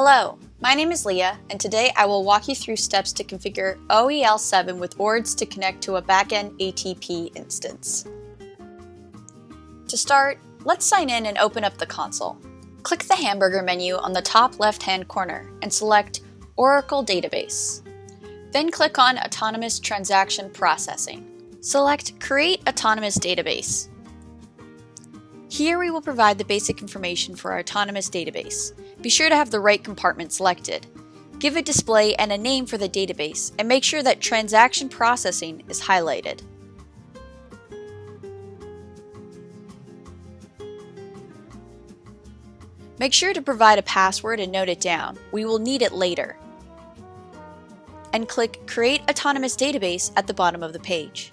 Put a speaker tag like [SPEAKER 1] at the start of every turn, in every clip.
[SPEAKER 1] Hello, my name is Leah, and today I will walk you through steps to configure OEL7 with ORDS to connect to a backend ATP instance. To start, let's sign in and open up the console. Click the hamburger menu on the top left-hand corner and select Oracle Database. Then click on Autonomous Transaction Processing. Select Create Autonomous Database. Here we will provide the basic information for our autonomous database. Be sure to have the right compartment selected. Give a display and a name for the database, and make sure that Transaction Processing is highlighted. Make sure to provide a password and note it down. We will need it later. And click Create Autonomous Database at the bottom of the page.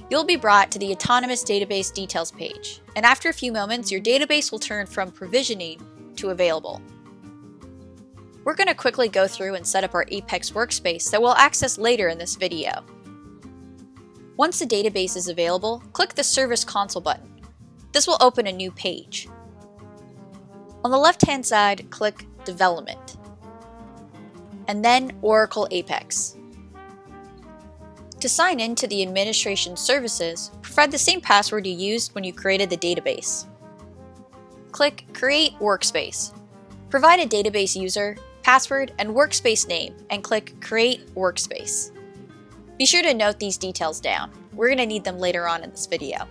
[SPEAKER 1] You'll be brought to the Autonomous Database Details page, and after a few moments, your database will turn from provisioning to available. We're going to quickly go through and set up our Apex workspace that we'll access later in this video. Once the database is available, click the Service Console button. This will open a new page. On the left-hand side, click Development, and then Oracle Apex. To sign in to the administration services, provide the same password you used when you created the database. Click Create Workspace. Provide a database user, password, and workspace name, and click Create Workspace. Be sure to note these details down. We're going to need them later on in this video.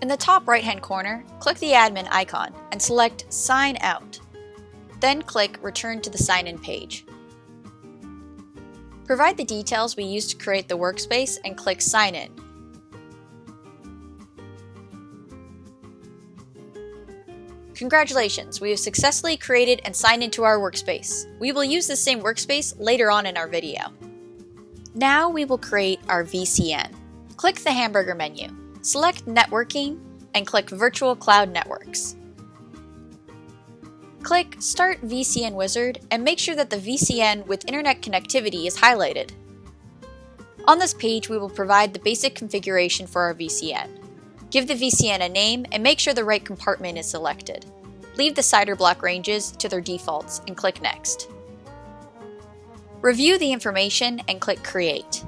[SPEAKER 1] In the top right-hand corner, click the admin icon and select Sign Out. Then click Return to the sign-in page. Provide the details we used to create the workspace and click Sign In. Congratulations, we have successfully created and signed into our workspace. We will use the same workspace later on in our video. Now we will create our VCN. Click the hamburger menu, select Networking, and click Virtual Cloud Networks. Click Start VCN Wizard and make sure that the VCN with internet connectivity is highlighted. On this page, we will provide the basic configuration for our VCN. Give the VCN a name and make sure the right compartment is selected. Leave the CIDR block ranges to their defaults and click Next. Review the information and click Create.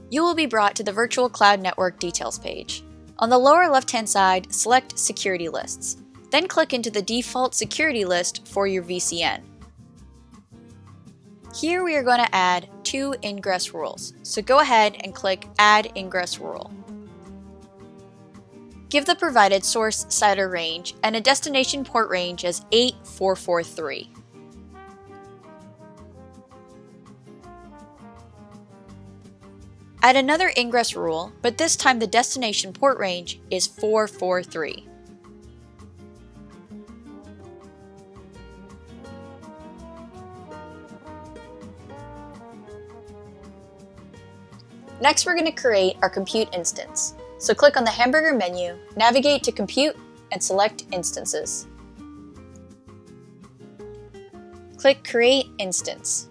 [SPEAKER 1] You will be brought to the Virtual Cloud Network Details page. On the lower left-hand side, select Security Lists. Then click into the default security list for your VCN. Here we are going to add 2 ingress rules, so go ahead and click Add Ingress Rule. Give the provided source CIDR range and a destination port range as 8443. Add another ingress rule, but this time the destination port range is 443. Next, we're going to create our compute instance. So click on the hamburger menu, navigate to Compute, and select Instances. Click Create Instance.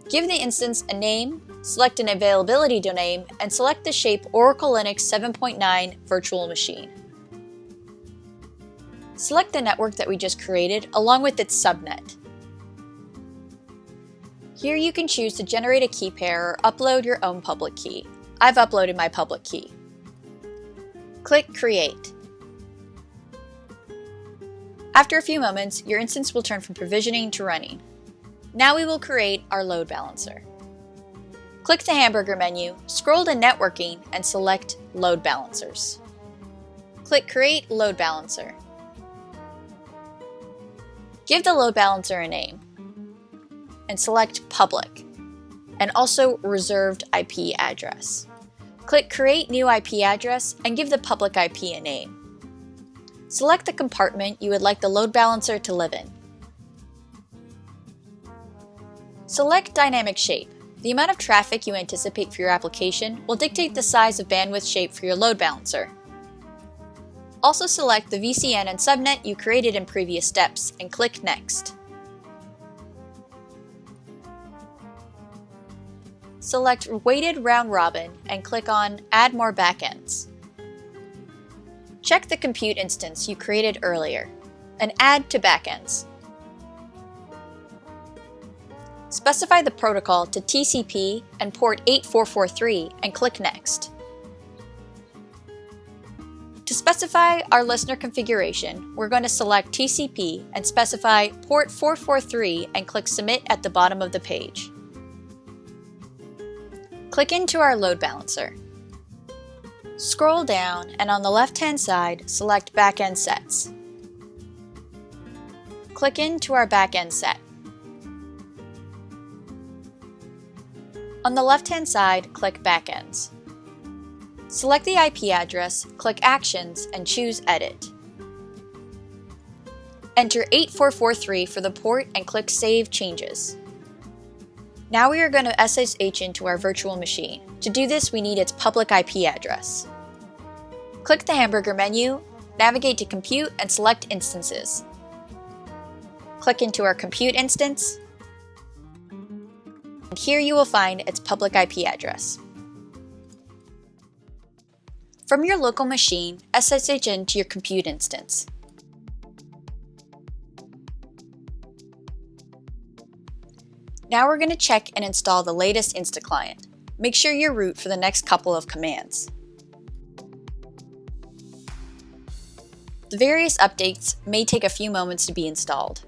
[SPEAKER 1] Give the instance a name, select an availability domain, and select the shape Oracle Linux 7.9 Virtual Machine. Select the network that we just created along with its subnet. Here you can choose to generate a key pair or upload your own public key. I've uploaded my public key. Click Create. After a few moments, your instance will turn from provisioning to running. Now we will create our load balancer. Click the hamburger menu, scroll to Networking, and select Load Balancers. Click Create Load Balancer. Give the load balancer a name, and select Public, and also Reserved IP Address. Click Create New IP Address and give the public IP a name. Select the compartment you would like the load balancer to live in. Select Dynamic Shape. The amount of traffic you anticipate for your application will dictate the size of bandwidth shape for your load balancer. Also select the VCN and subnet you created in previous steps and click Next. select Weighted Round Robin and click on Add More Backends. Check the compute instance you created earlier and Add to Backends. Specify the protocol to TCP and port 8443 and click Next. To specify our listener configuration, we're going to select TCP and specify port 443 and click Submit at the bottom of the page. Click into our load balancer. Scroll down and on the left-hand side, select Backend Sets. Click into our backend set. On the left-hand side, click Backends. Select the IP address, click Actions, and choose Edit. Enter 8443 for the port and click Save Changes. Now we are going to SSH into our virtual machine. To do this, we need its public IP address. Click the hamburger menu, navigate to Compute, and select Instances. Click into our Compute instance, and here you will find its public IP address. From your local machine, SSH into your compute instance. Now we're going to check and install the latest InstaClient. Make sure you're root for the next couple of commands. The various updates may take a few moments to be installed.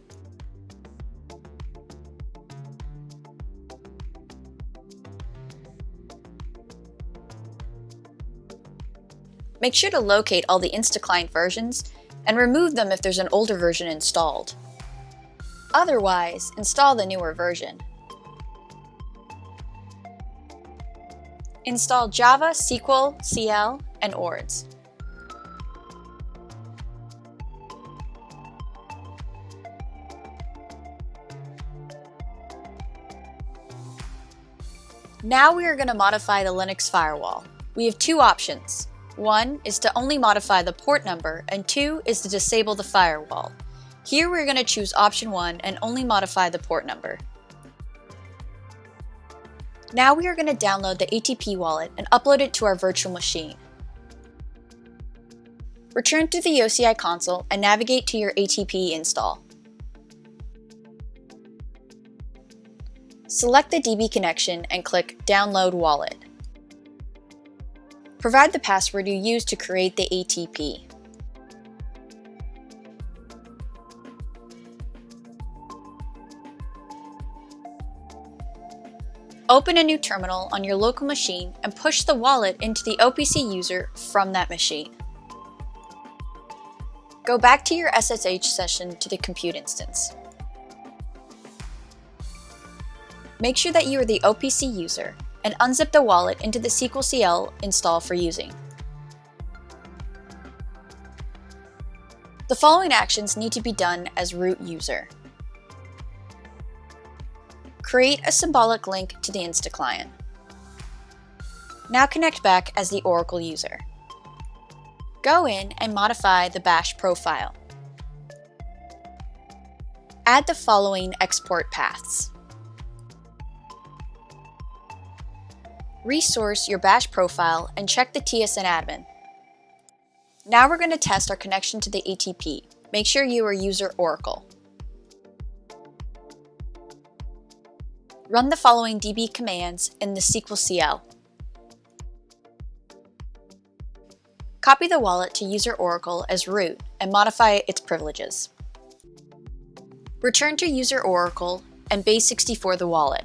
[SPEAKER 1] Make sure to locate all the InstaClient versions and remove them if there's an older version installed. Otherwise, install the newer version. Install Java, SQL, CL, and ORDS. Now we are going to modify the Linux firewall. We have two options. One is to only modify the port number, and two is to disable the firewall. Here we're going to choose option 1 and only modify the port number. Now we are going to download the ATP wallet and upload it to our virtual machine. Return to the OCI console and navigate to your ATP install. Select the DB connection and click Download Wallet. Provide the password you used to create the ATP. Open a new terminal on your local machine and push the wallet into the OPC user from that machine. Go back to your SSH session to the compute instance. Make sure that you are the OPC user and unzip the wallet into the SQL install for using. The following actions need to be done as root user. Create a symbolic link to the InstaClient. Now connect back as the Oracle user. Go in and modify the bash profile. Add the following export paths. Resource your bash profile and check the TSN admin. Now we're going to test our connection to the ATP. Make sure you are user Oracle. Run the following DB commands in the SQL. Copy the wallet to user Oracle as root and modify its privileges. Return to user Oracle and base64 the wallet.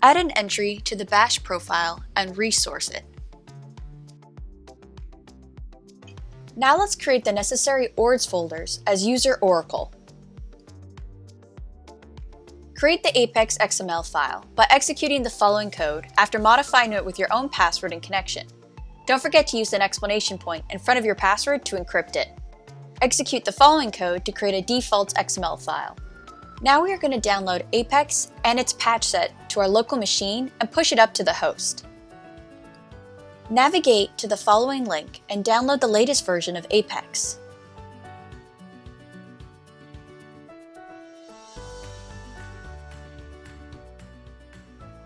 [SPEAKER 1] Add an entry to the bash profile and resource it. Now let's create the necessary ORDS folders as user Oracle. Create the Apex XML file by executing the following code after modifying it with your own password and connection. Don't forget to use an exclamation point in front of your password to encrypt it. Execute the following code to create a default XML file. Now we are going to download Apex and its patch set to our local machine and push it up to the host. Navigate to the following link and download the latest version of Apex.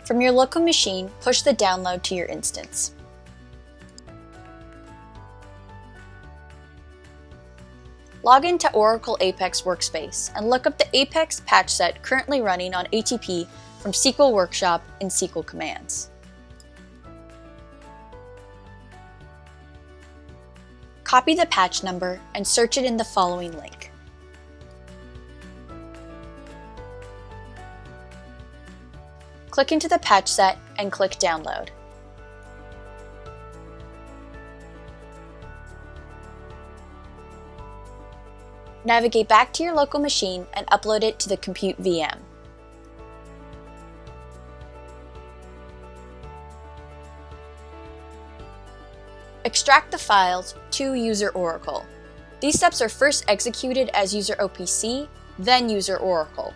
[SPEAKER 1] From your local machine, push the download to your instance. Log into Oracle Apex Workspace and look up the Apex patch set currently running on ATP from SQL Workshop in SQL Commands. Copy the patch number and search it in the following link. Click into the patch set and click Download. Navigate back to your local machine and upload it to the Compute VM. Extract the files to User Oracle. These steps are first executed as User OPC, then User Oracle.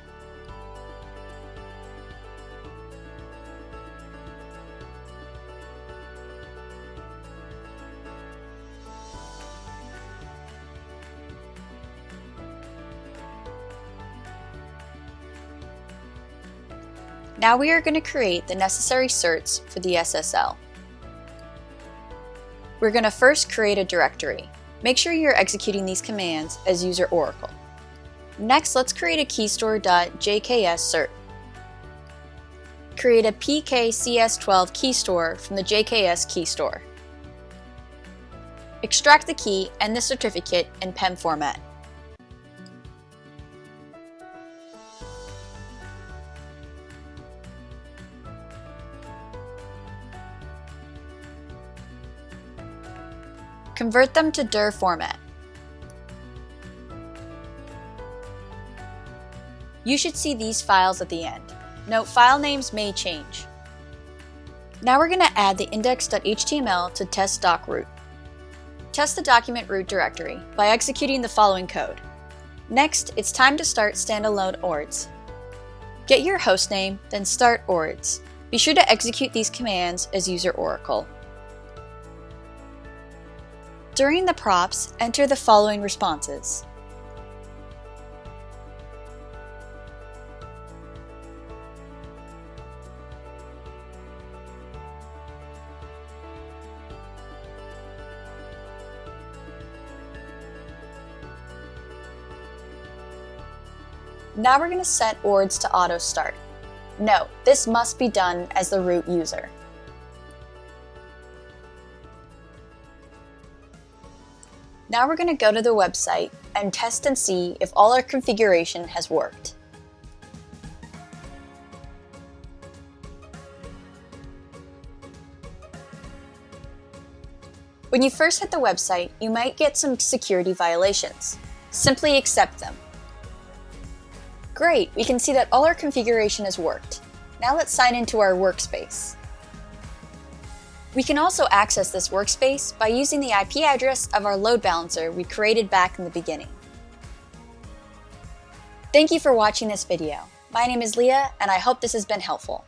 [SPEAKER 1] Now we are going to create the necessary certs for the SSL. We're going to first create a directory. Make sure you're executing these commands as User Oracle. Next, let's create a keystore.jks cert. Create a pkcs12 key store from the JKS key store. Extract the key and the certificate in PEM format. Convert them to dir format. You should see these files at the end. Note, file names may change. Now we're going to add the index.html to test.doc_root. Test the document root directory by executing the following code. Next, it's time to start standalone ORDS. Get your hostname, then start ORDS. Be sure to execute these commands as User Oracle. During the props, enter the following responses. Now we're going to set ORDS to auto start. Note, this must be done as the root user. Now we're going to go to the website and test and see if all our configuration has worked. When you first hit the website, you might get some security violations. Simply accept them. Great, we can see that all our configuration has worked. Now let's sign into our workspace. We can also access this workspace by using the IP address of our load balancer we created back in the beginning. Thank you for watching this video. My name is Leah, and I hope this has been helpful.